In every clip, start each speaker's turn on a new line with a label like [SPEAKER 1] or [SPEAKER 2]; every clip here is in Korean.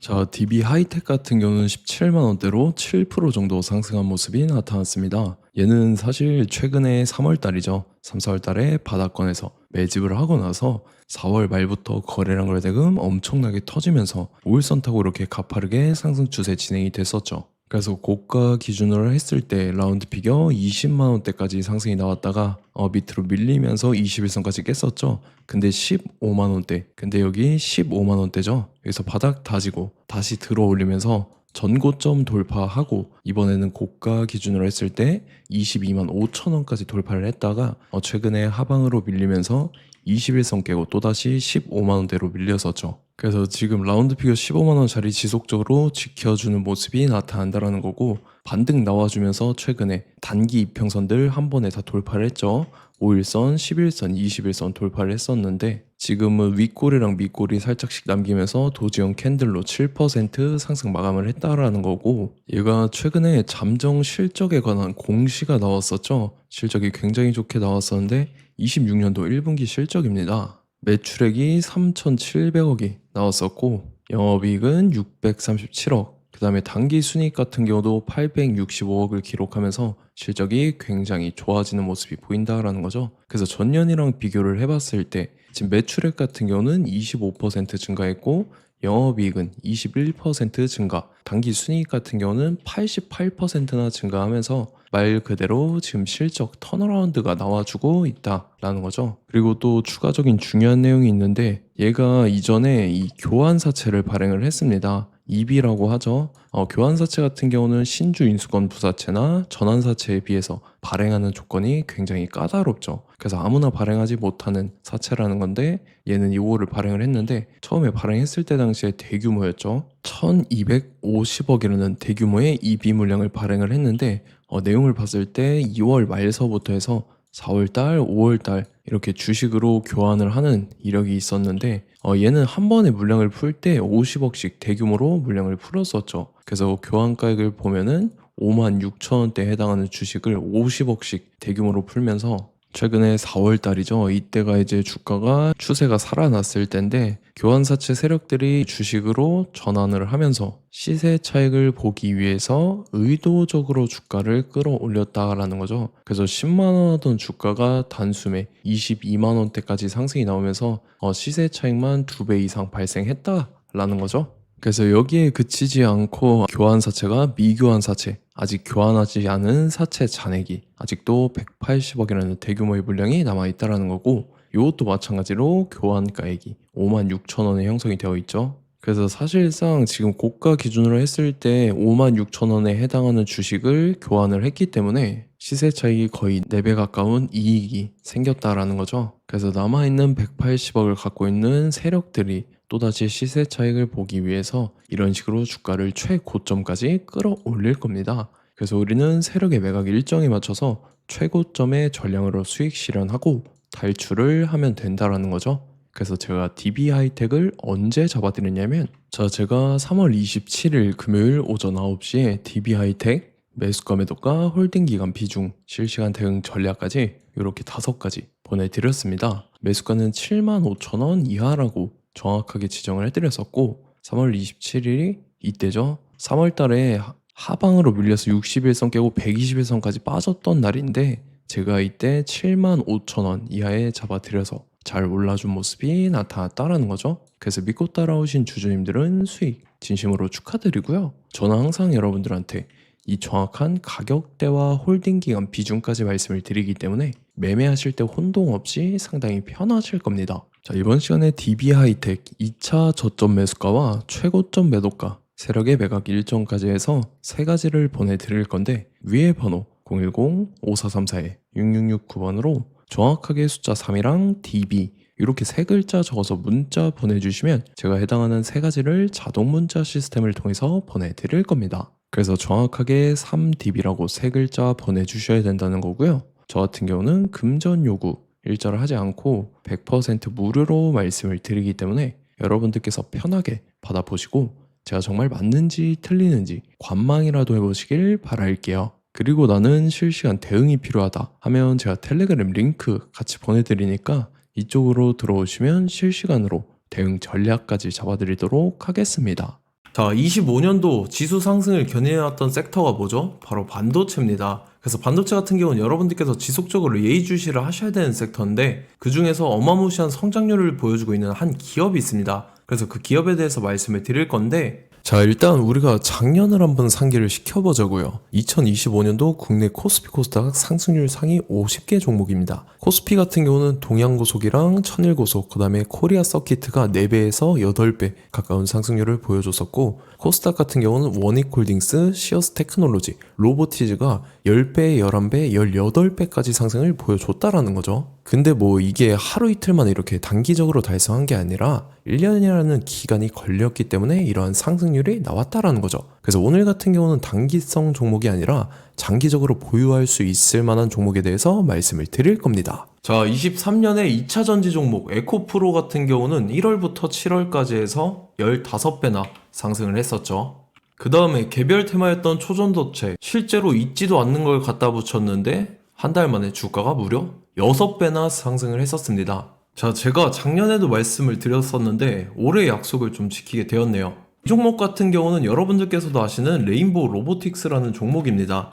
[SPEAKER 1] 자, DB 하이텍 같은 경우는 17만 원대로 7% 정도 상승한 모습이 나타났습니다. 얘는 사실 최근에 3월 달이죠. 3, 4월 달에 바닥권에서 매집을 하고 나서 4월 말부터 거래량 거래대금 엄청나게 터지면서 5일선 타고 이렇게 가파르게 상승 추세 진행이 됐었죠. 그래서 고가 기준으로 했을 때 라운드 피겨 20만 원대까지 상승이 나왔다가 밑으로 밀리면서 21선까지 깼었죠. 근데 15만 원대. 근데 여기 15만 원대죠. 여기서 바닥 다지고 다시 들어 올리면서 전고점 돌파하고 이번에는 고가 기준으로 했을 때 22만 5천 원까지 돌파를 했다가 최근에 하방으로 밀리면서 21선 깨고 또다시 15만 원대로 밀려서죠. 그래서 지금 라운드 피겨 15만 원짜리 지속적으로 지켜주는 모습이 나타난다라는 거고, 반등 나와주면서 최근에 단기 이평선들 한 번에 다 돌파를 했죠. 5일선, 11선, 21선 돌파를 했었는데 지금은 윗꼬리랑 밑꼬리 살짝씩 남기면서 도지형 캔들로 7% 상승 마감을 했다라는 거고, 얘가 최근에 잠정 실적에 관한 공시가 나왔었죠. 실적이 굉장히 좋게 나왔었는데 26년도 1분기 실적입니다. 매출액이 3,700억이 나왔었고 영업이익은 637억, 그 다음에 당기 순이익 같은 경우도 865억을 기록하면서 실적이 굉장히 좋아지는 모습이 보인다라는 거죠. 그래서 전년이랑 비교를 해봤을 때 지금 매출액 같은 경우는 25% 증가했고 영업이익은 21% 증가, 당기 순이익 같은 경우는 88%나 증가하면서 말 그대로 지금 실적 턴어라운드가 나와주고 있다라는 거죠. 그리고 또 추가적인 중요한 내용이 있는데, 얘가 이전에 이 교환사채를 발행을 했습니다. EB라고 하죠. 교환사채 같은 경우는 신주 인수권 부사채나 전환사채에 비해서 발행하는 조건이 굉장히 까다롭죠. 그래서 아무나 발행하지 못하는 사채라는 건데, 얘는 이거를 발행을 했는데 처음에 발행했을 때 당시에 대규모였죠. 1250억이라는 대규모의 EB 물량을 발행을 했는데 내용을 봤을 때 2월 말서부터 해서 4월달, 5월달 이렇게 주식으로 교환을 하는 이력이 있었는데 얘는 한 번에 물량을 풀 때 50억씩 대규모로 물량을 풀었었죠. 그래서 교환가액을 보면은 5만 6천 원대에 해당하는 주식을 50억씩 대규모로 풀면서 최근에 4월 달이죠. 이때가 이제 주가가 추세가 살아났을 때인데 교환사채 세력들이 주식으로 전환을 하면서 시세 차익을 보기 위해서 의도적으로 주가를 끌어올렸다라는 거죠. 그래서 10만 원 하던 주가가 단숨에 22만 원대까지 상승이 나오면서 시세 차익만 2배 이상 발생했다라는 거죠. 그래서 여기에 그치지 않고 교환사채가 미교환사채, 아직 교환하지 않은 사채 잔액이 아직도 180억이라는 대규모의 물량이 남아있다는 거고, 이것도 마찬가지로 교환가액이 5만 6천 원에 형성이 되어 있죠. 그래서 사실상 지금 고가 기준으로 했을 때 5만 6천 원에 해당하는 주식을 교환을 했기 때문에 시세 차익이 거의 4배 가까운 이익이 생겼다라는 거죠. 그래서 남아있는 180억을 갖고 있는 세력들이 또다시 시세 차익을 보기 위해서 이런 식으로 주가를 최고점까지 끌어올릴 겁니다. 그래서 우리는 세력의 매각 일정에 맞춰서 최고점의 전량으로 수익 실현하고 탈출을 하면 된다라는 거죠. 그래서 제가 DB 하이텍을 언제 잡아드렸냐면, 제가 3월 27일 금요일 오전 9시에 DB 하이텍 매수가 매도가 홀딩 기간 비중 실시간 대응 전략까지 이렇게 5가지 보내드렸습니다. 매수가는 7만 5천 원 이하라고 정확하게 지정을 해드렸었고, 3월 27일이 이때죠. 3월 달에 하방으로 밀려서 61선 깨고 121선까지 빠졌던 날인데 제가 이때 7만 5천 원 이하에 잡아드려서 잘 올라준 모습이 나타났다라는 거죠. 그래서 믿고 따라오신 주주님들은 수익 진심으로 축하드리고요. 저는 항상 여러분들한테 이 정확한 가격대와 홀딩 기간 비중까지 말씀을 드리기 때문에 매매하실 때 혼동 없이 상당히 편하실 겁니다. 자, 이번 시간에 DB 하이텍 2차 저점 매수가와 최고점 매도가, 세력의 매각 일정까지 해서 3가지를 보내드릴 건데, 위에 번호 010-5434-6669번으로 정확하게 숫자 3이랑 DB 이렇게 3글자 적어서 문자 보내주시면 제가 해당하는 3가지를 자동 문자 시스템을 통해서 보내드릴 겁니다. 그래서 정확하게 3DB라고 3글자 보내주셔야 된다는 거고요. 저 같은 경우는 금전 요구 일절을 하지 않고 100% 무료로 말씀을 드리기 때문에 여러분들께서 편하게 받아보시고 제가 정말 맞는지 틀리는지 관망이라도 해보시길 바랄게요. 그리고 나는 실시간 대응이 필요하다 하면 제가 텔레그램 링크 같이 보내드리니까 이쪽으로 들어오시면 실시간으로 대응 전략까지 잡아드리도록 하겠습니다. 자, 25년도 지수 상승을 견인해왔던 섹터가 뭐죠? 바로 반도체입니다. 그래서 반도체 같은 경우는 여러분들께서 지속적으로 예의주시를 하셔야 되는 섹터인데 그 중에서 어마무시한 성장률을 보여주고 있는 한 기업이 있습니다. 그래서 그 기업에 대해서 말씀을 드릴 건데, 자, 일단 우리가 작년을 한번 상기를 시켜보자고요. 2025년도 국내 코스피 코스닥 상승률 상위 50개 종목입니다. 코스피 같은 경우는 동양고속이랑 천일고속, 그 다음에 코리아 서키트가 4배에서 8배 가까운 상승률을 보여줬었고, 코스닥 같은 경우는 원익홀딩스, 시어스 테크놀로지, 로보티즈가 10배, 11배, 18배까지 상승을 보여줬다라는 거죠. 근데 뭐 이게 하루 이틀 만에 이렇게 단기적으로 달성한 게 아니라 1년이라는 기간이 걸렸기 때문에 이러한 상승률이 나왔다라는 거죠. 그래서 오늘 같은 경우는 단기성 종목이 아니라 장기적으로 보유할 수 있을 만한 종목에 대해서 말씀을 드릴 겁니다. 자, 23년에 2차 전지 종목 에코프로 같은 경우는 1월부터 7월까지 해서 15배나 상승을 했었죠. 그 다음에 개별 테마였던 초전도체, 실제로 있지도 않는 걸 갖다 붙였는데 한 달 만에 주가가 무려 6배나 상승을 했었습니다. 자, 제가 작년에도 말씀을 드렸었는데 올해 약속을 좀 지키게 되었네요. 이 종목 같은 경우는 여러분들께서도 아시는 레인보우 로보틱스라는 종목입니다.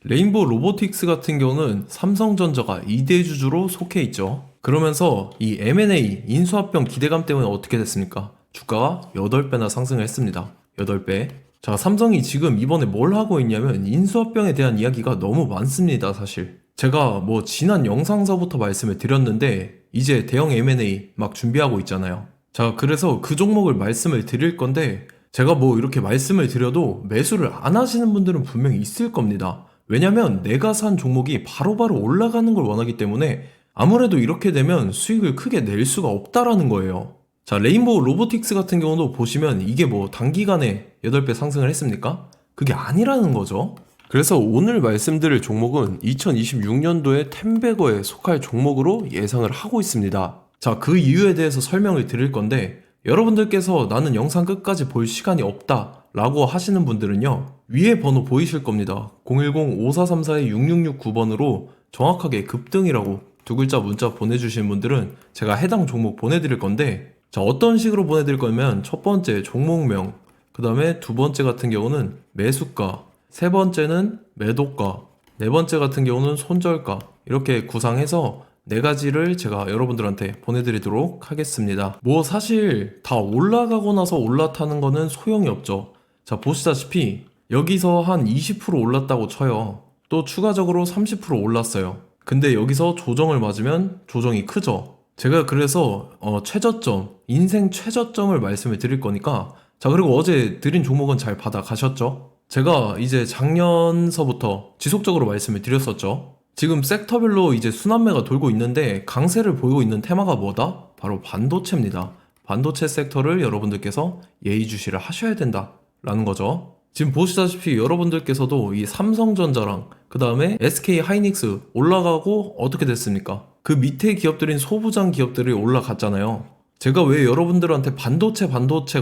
[SPEAKER 1] 레인보우 로보틱스 같은 경우는 삼성전자가 2대 주주로 속해 있죠. 그러면서 이 M&A 인수합병 기대감 때문에 어떻게 됐습니까? 주가가 8배나 상승을 했습니다. 8배. 자, 삼성이 지금 이번에 뭘 하고 있냐면 인수합병에 대한 이야기가 너무 많습니다, 사실. 제가 뭐 지난 영상서부터 말씀을 드렸는데 이제 대형 M&A 막 준비하고 있잖아요. 자, 그래서 그 종목을 말씀을 드릴 건데 제가 뭐 이렇게 말씀을 드려도 매수를 안 하시는 분들은 분명히 있을 겁니다. 왜냐면 내가 산 종목이 바로바로 올라가는 걸 원하기 때문에 아무래도 이렇게 되면 수익을 크게 낼 수가 없다라는 거예요. 자, 레인보우 로보틱스 같은 경우도 보시면 이게 뭐 단기간에 8배 상승을 했습니까? 그게 아니라는 거죠. 그래서 오늘 말씀드릴 종목은 2026년도에 템베거에 속할 종목으로 예상을 하고 있습니다. 자, 그 이유에 대해서 설명을 드릴 건데 여러분들께서 나는 영상 끝까지 볼 시간이 없다 라고 하시는 분들은요, 위에 번호 보이실 겁니다. 010-5434-6669번으로 정확하게 급등이라고 두 글자 문자 보내주신 분들은 제가 해당 종목 보내드릴 건데, 자, 어떤 식으로 보내드릴 거냐면 첫 번째 종목명, 그 다음에 두 번째 같은 경우는 매수가, 세 번째는 매도가, 네 번째 같은 경우는 손절가, 이렇게 구상해서 네 가지를 제가 여러분들한테 보내드리도록 하겠습니다. 뭐 사실 다 올라가고 나서 올라타는 거는 소용이 없죠. 자, 보시다시피 여기서 한 20% 올랐다고 쳐요. 또 추가적으로 30% 올랐어요. 근데 여기서 조정을 맞으면 조정이 크죠. 제가 그래서 최저점, 인생 최저점을 말씀을 드릴 거니까, 자, 그리고 어제 드린 종목은 잘 받아가셨죠? 제가 이제 작년서부터 지속적으로 말씀을 드렸었죠. 지금 섹터별로 이제 순환매가 돌고 있는데 강세를 보이고 있는 테마가 뭐다? 바로 반도체입니다. 반도체 섹터를 여러분들께서 예의주시를 하셔야 된다라는 거죠. 지금 보시다시피 여러분들께서도 이 삼성전자랑 그 다음에 SK 하이닉스 올라가고 어떻게 됐습니까? 그 밑에 기업들인 소부장 기업들이 올라갔잖아요. 제가 왜 여러분들한테 반도체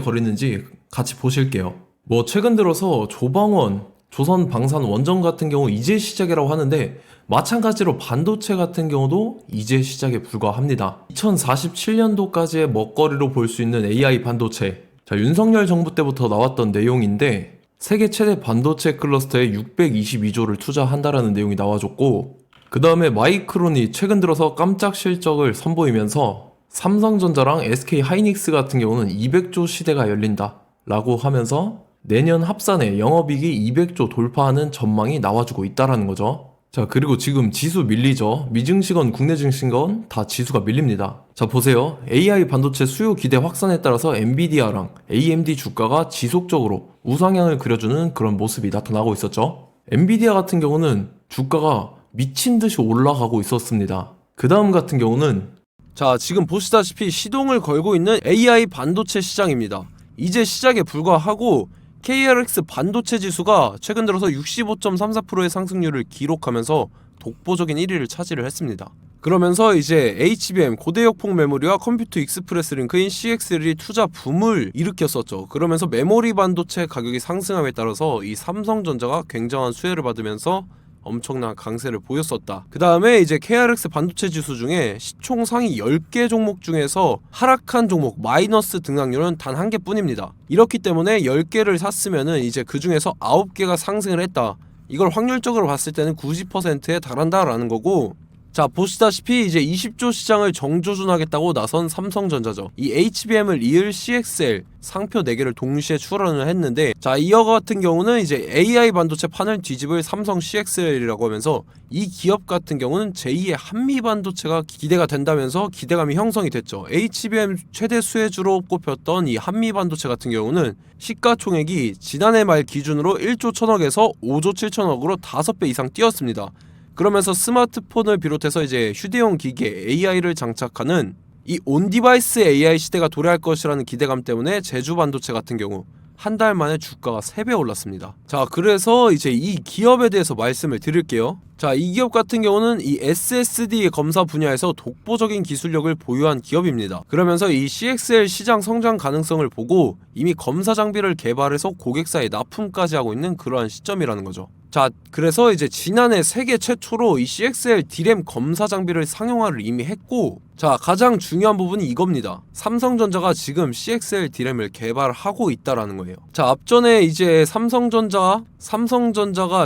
[SPEAKER 1] 거리는지 같이 보실게요. 뭐 최근 들어서 조방원, 조선방산 원전 같은 경우 이제 시작이라고 하는데 마찬가지로 반도체 같은 경우도 이제 시작에 불과합니다. 2047년도까지의 먹거리로 볼 수 있는 AI 반도체. 자, 윤석열 정부 때부터 나왔던 내용인데 세계 최대 반도체 클러스터에 622조를 투자한다라는 내용이 나와줬고, 그 다음에 마이크론이 최근 들어서 깜짝 실적을 선보이면서 삼성전자랑 SK 하이닉스 같은 경우는 200조 시대가 열린다 라고 하면서 내년 합산에 영업이익이 200조 돌파하는 전망이 나와주고 있다라는 거죠. 자, 그리고 지금 지수 밀리죠. 미증시건 국내 증시건 다 지수가 밀립니다. 자, 보세요. AI 반도체 수요 기대 확산에 따라서 엔비디아랑 AMD 주가가 지속적으로 우상향을 그려주는 그런 모습이 나타나고 있었죠. 엔비디아 같은 경우는 주가가 미친 듯이 올라가고 있었습니다. 그 다음 같은 경우는, 자, 지금 보시다시피 시동을 걸고 있는 AI 반도체 시장입니다. 이제 시작에 불과하고 KRX 반도체 지수가 최근 들어서 65.34%의 상승률을 기록하면서 독보적인 1위를 차지를 했습니다. 그러면서 이제 HBM 고대역폭 메모리와 컴퓨터 익스프레스 링크인 CXL이 투자 붐을 일으켰었죠. 그러면서 메모리 반도체 가격이 상승함에 따라서 이 삼성전자가 굉장한 수혜를 받으면서
[SPEAKER 2] 엄청난 강세를 보였었다. 그 다음에 이제 KRX 반도체 지수 중에 시총 상위 10개 종목 중에서 하락한 종목 마이너스 등락률은 단 한 개뿐입니다. 이렇기 때문에 10개를 샀으면은 이제 그 중에서 9개가 상승을 했다. 이걸 확률적으로 봤을 때는 90%에 달한다라는 거고, 자 보시다시피 이제 20조 시장을 정조준하겠다고 나선 삼성전자죠. 이 HBM을 이을 CXL 상표 4개를 동시에 출원을 했는데, 자 이어 같은 경우는 이제 AI 반도체 판을 뒤집을 삼성 CXL이라고 하면서 이 기업 같은 경우는 제2의 한미 반도체가 기대가 된다면서 기대감이 형성이 됐죠. HBM 최대 수혜주로 꼽혔던 이 한미 반도체 같은 경우는 시가총액이 지난해 말 기준으로 1조 1000억에서 5조 7천억으로 5배 이상 뛰었습니다. 그러면서 스마트폰을 비롯해서 이제 휴대용 기기에 AI를 장착하는 이 온디바이스 AI 시대가 도래할 것이라는 기대감 때문에 제주 반도체 같은 경우 한 달 만에 주가가 3배 올랐습니다. 자 그래서 이제 이 기업에 대해서 말씀을 드릴게요. 자 이 기업 같은 경우는 이 SSD 검사 분야에서 독보적인 기술력을 보유한 기업입니다. 그러면서 이 CXL 시장 성장 가능성을 보고 이미 검사 장비를 개발해서 고객사에 납품까지 하고 있는 그러한 시점이라는 거죠. 자 그래서 이제 지난해 세계 최초로 이 CXL D램 검사 장비를 상용화를 이미 했고, 자 가장 중요한 부분이 이겁니다. 삼성전자가 지금 CXL D램을 개발하고 있다라는 거예요. 자 앞전에 이제 삼성전자가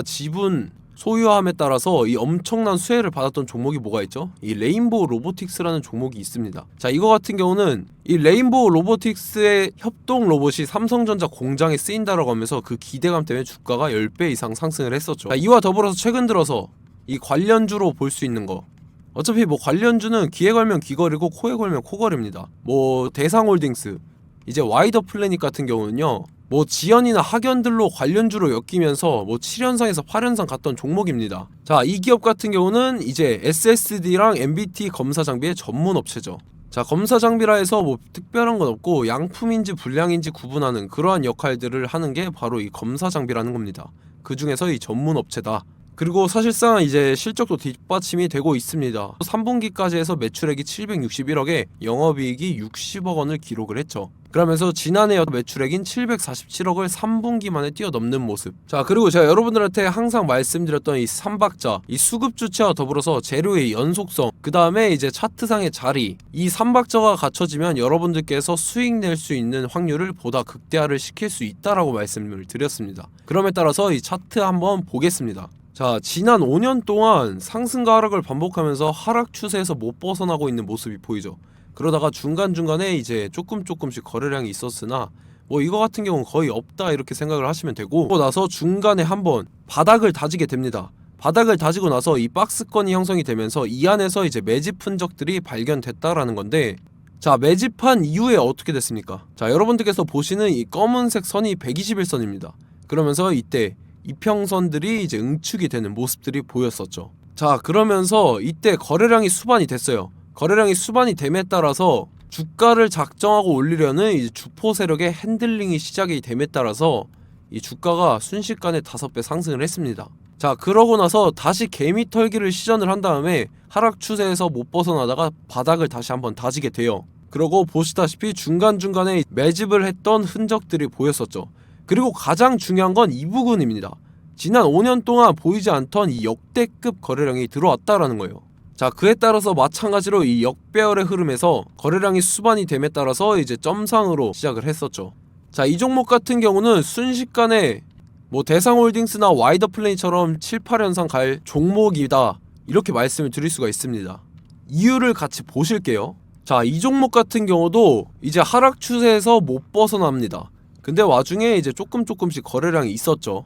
[SPEAKER 2] 지분 소유함에 따라서 이 엄청난 수혜를 받았던 종목이 뭐가 있죠? 이 레인보우 로보틱스라는 종목이 있습니다. 자 이거 같은 경우는 이 레인보우 로보틱스의 협동 로봇이 삼성전자 공장에 쓰인다라고 하면서 그 기대감 때문에 주가가 10배 이상 상승을 했었죠. 자, 이와 더불어서 최근 들어서 이 관련주로 볼 수 있는 거, 어차피 뭐 관련주는 귀에 걸면 귀걸이고 코에 걸면 코걸이입니다. 뭐 대상홀딩스, 이제 와이더 플래닛 같은 경우는요, 뭐 지연이나 학연들로 관련주로 엮이면서 뭐 7연상에서 8연상 갔던 종목입니다. 자, 이 기업 같은 경우는 이제 SSD랑 MBT 검사 장비의 전문 업체죠. 자, 검사 장비라 해서 뭐 특별한 건 없고 양품인지 불량인지 구분하는 그러한 역할들을 하는 게 바로 이 검사 장비라는 겁니다. 그 중에서 이 전문 업체다. 그리고 사실상 이제 실적도 뒷받침이 되고 있습니다. 3분기까지 해서 매출액이 761억에 영업이익이 60억 원을 기록을 했죠. 그러면서 지난해 매출액인 747억을 3분기 만에 뛰어넘는 모습. 자 그리고 제가 여러분들한테 항상 말씀드렸던 이 3박자, 이 수급 주체와 더불어서 재료의 연속성, 그 다음에 이제 차트상의 자리, 이 3박자가 갖춰지면 여러분들께서 수익 낼 수 있는 확률을 보다 극대화를 시킬 수 있다라고 말씀을 드렸습니다. 그럼에 따라서 이 차트 한번 보겠습니다. 자 지난 5년 동안 상승과 하락을 반복하면서 하락 추세에서 못 벗어나고 있는 모습이 보이죠. 그러다가 중간중간에 이제 조금씩 거래량이 있었으나 뭐 이거 같은 경우는 거의 없다 이렇게 생각을 하시면 되고, 그러고 나서 중간에 한번 바닥을 다지게 됩니다. 바닥을 다지고 나서 이 박스권이 형성이 되면서 이 안에서 이제 매집 흔적들이 발견됐다라는 건데, 자 매집한 이후에 어떻게 됐습니까? 자 여러분들께서 보시는 이 검은색 선이 121선입니다. 그러면서 이때 이평선들이 이제 응축이 되는 모습들이 보였었죠. 자 그러면서 이때 거래량이 수반이 됐어요. 거래량이 수반이 됨에 따라서 주가를 작정하고 올리려는 이제 주포 세력의 핸들링이 시작이 됨에 따라서 이 주가가 순식간에 5배 상승을 했습니다. 자 그러고 나서 다시 개미 털기를 시전을 한 다음에 하락 추세에서 못 벗어나다가 바닥을 다시 한번 다지게 돼요. 그러고 보시다시피 중간중간에 매집을 했던 흔적들이 보였었죠. 그리고 가장 중요한 건 이 부분입니다. 지난 5년 동안 보이지 않던 이 역대급 거래량이 들어왔다라는 거예요. 자 그에 따라서 마찬가지로 이 역배열의 흐름에서 거래량이 수반이 됨에 따라서 이제 점상으로 시작을 했었죠. 자 이 종목 같은 경우는 순식간에 뭐 대상홀딩스나 와이더 플레이처럼 7, 8연상 갈 종목이다 이렇게 말씀을 드릴 수가 있습니다. 이유를 같이 보실게요. 자 이 종목 같은 경우도 이제 하락 추세에서 못 벗어납니다. 근데 와중에 이제 조금씩 거래량이 있었죠.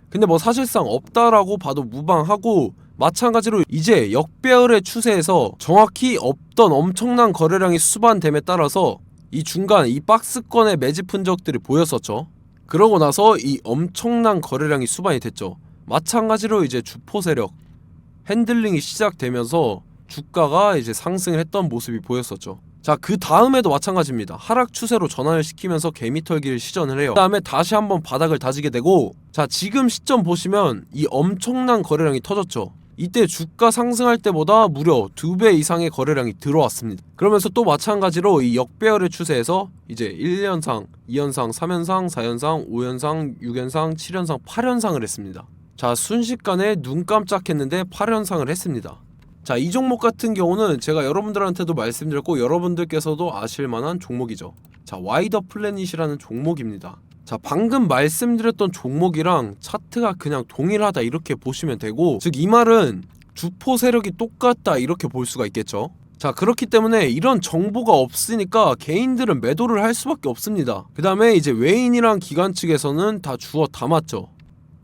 [SPEAKER 2] 근데 뭐 사실상 없다라고 봐도 무방하고, 마찬가지로 이제 역배열의 추세에서 정확히 없던 엄청난 거래량이 수반됨에 따라서 이 중간 이 박스권의 매집 흔적들이 보였었죠. 그러고 나서 이 엄청난 거래량이 수반이 됐죠. 마찬가지로 이제 주포 세력 핸들링이 시작되면서 주가가 이제 상승을 했던 모습이 보였었죠. 자 그 다음에도 마찬가지입니다. 하락 추세로 전환을 시키면서 개미털기를 시전을 해요. 그 다음에 다시 한번 바닥을 다지게 되고, 자 지금 시점 보시면 이 엄청난 거래량이 터졌죠. 이때 주가 상승할 때보다 무려 2배 이상의 거래량이 들어왔습니다. 그러면서 또 마찬가지로 이 역배열의 추세에서 이제 1연상, 2연상, 3연상, 4연상, 5연상, 6연상, 7연상, 8연상을 했습니다. 자, 순식간에 눈 깜짝했는데 8연상을 했습니다. 자, 이 종목 같은 경우는 제가 여러분들한테도 말씀드렸고 여러분들께서도 아실만한 종목이죠. 자, 와이더 플래닛이라는 종목입니다. 자, 방금 말씀드렸던 종목이랑 차트가 그냥 동일하다 이렇게 보시면 되고, 즉 이 말은 주포 세력이 똑같다 이렇게 볼 수가 있겠죠. 자, 그렇기 때문에 이런 정보가 없으니까 개인들은 매도를 할 수밖에 없습니다. 그 다음에 이제 외인이랑 기관 측에서는 다 주워 담았죠.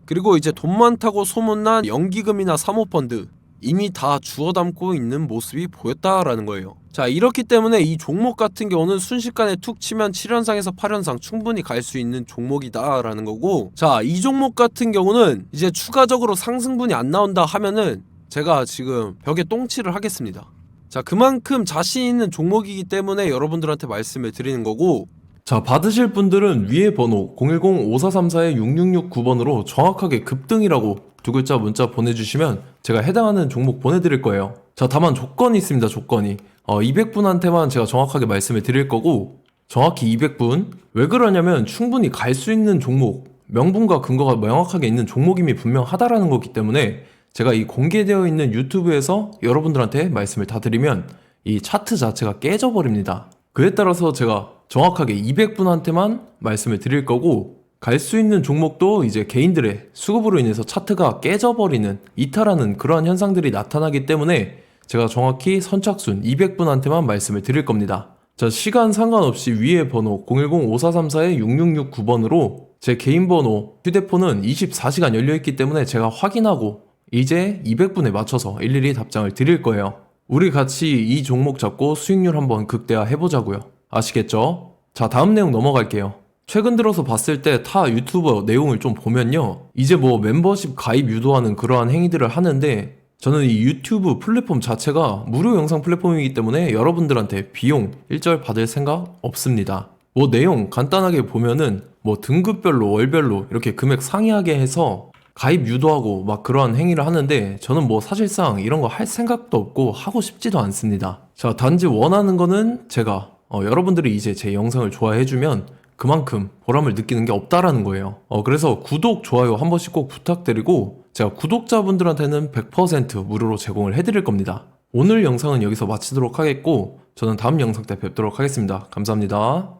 [SPEAKER 2] 그리고 이제 돈 많다고 소문난 연기금이나 사모펀드 이미 다 주워 담고 있는 모습이 보였다라는 거예요. 자, 이렇기 때문에 이 종목 같은 경우는 순식간에 툭 치면 7연상에서 8연상 충분히 갈 수 있는 종목이다 라는 거고, 자, 이 종목 같은 경우는 이제 추가적으로 상승분이 안 나온다 하면은 제가 지금 벽에 똥칠을 하겠습니다. 자, 그만큼 자신 있는 종목이기 때문에 여러분들한테 말씀을 드리는 거고,
[SPEAKER 1] 자, 받으실 분들은 위에 번호 010-5434-6669번으로 정확하게 급등이라고 두 글자 문자 보내주시면 제가 해당하는 종목 보내드릴 거예요. 자, 다만 조건이 있습니다. 조건이 200분한테만 제가 정확하게 말씀을 드릴 거고, 정확히 200분. 왜 그러냐면 충분히 갈 수 있는 종목, 명분과 근거가 명확하게 있는 종목임이 분명하다라는 거기 때문에 제가 이 공개되어 있는 유튜브에서 여러분들한테 말씀을 다 드리면 이 차트 자체가 깨져버립니다. 그에 따라서 제가 정확하게 200분한테만 말씀을 드릴 거고, 갈 수 있는 종목도 이제 개인들의 수급으로 인해서 차트가 깨져버리는, 이탈하는 그러한 현상들이 나타나기 때문에 제가 정확히 선착순 200분한테만 말씀을 드릴 겁니다. 자, 시간 상관없이 위에 번호 010-5434-6669번으로 제 개인 번호, 휴대폰은 24시간 열려있기 때문에 제가 확인하고 이제 200분에 맞춰서 일일이 답장을 드릴 거예요. 우리 같이 이 종목 잡고 수익률 한번 극대화 해보자고요. 아시겠죠? 자, 다음 내용 넘어갈게요. 최근 들어서 봤을 때 타 유튜버 내용을 좀 보면요, 이제 뭐 멤버십 가입 유도하는 그러한 행위들을 하는데, 저는 이 유튜브 플랫폼 자체가 무료 영상 플랫폼이기 때문에 여러분들한테 비용 일절 받을 생각 없습니다. 뭐 내용 간단하게 보면은 뭐 등급별로 월별로 이렇게 금액 상이하게 해서 가입 유도하고 막 그러한 행위를 하는데, 저는 뭐 사실상 이런 거 할 생각도 없고 하고 싶지도 않습니다. 자, 단지 원하는 거는 제가 여러분들이 이제 제 영상을 좋아해주면 그만큼 보람을 느끼는 게 없다라는 거예요. 그래서 구독, 좋아요 한 번씩 꼭 부탁드리고, 제가 구독자분들한테는 100% 무료로 제공을 해드릴 겁니다. 오늘 영상은 여기서 마치도록 하겠고, 저는 다음 영상 때 뵙도록 하겠습니다. 감사합니다.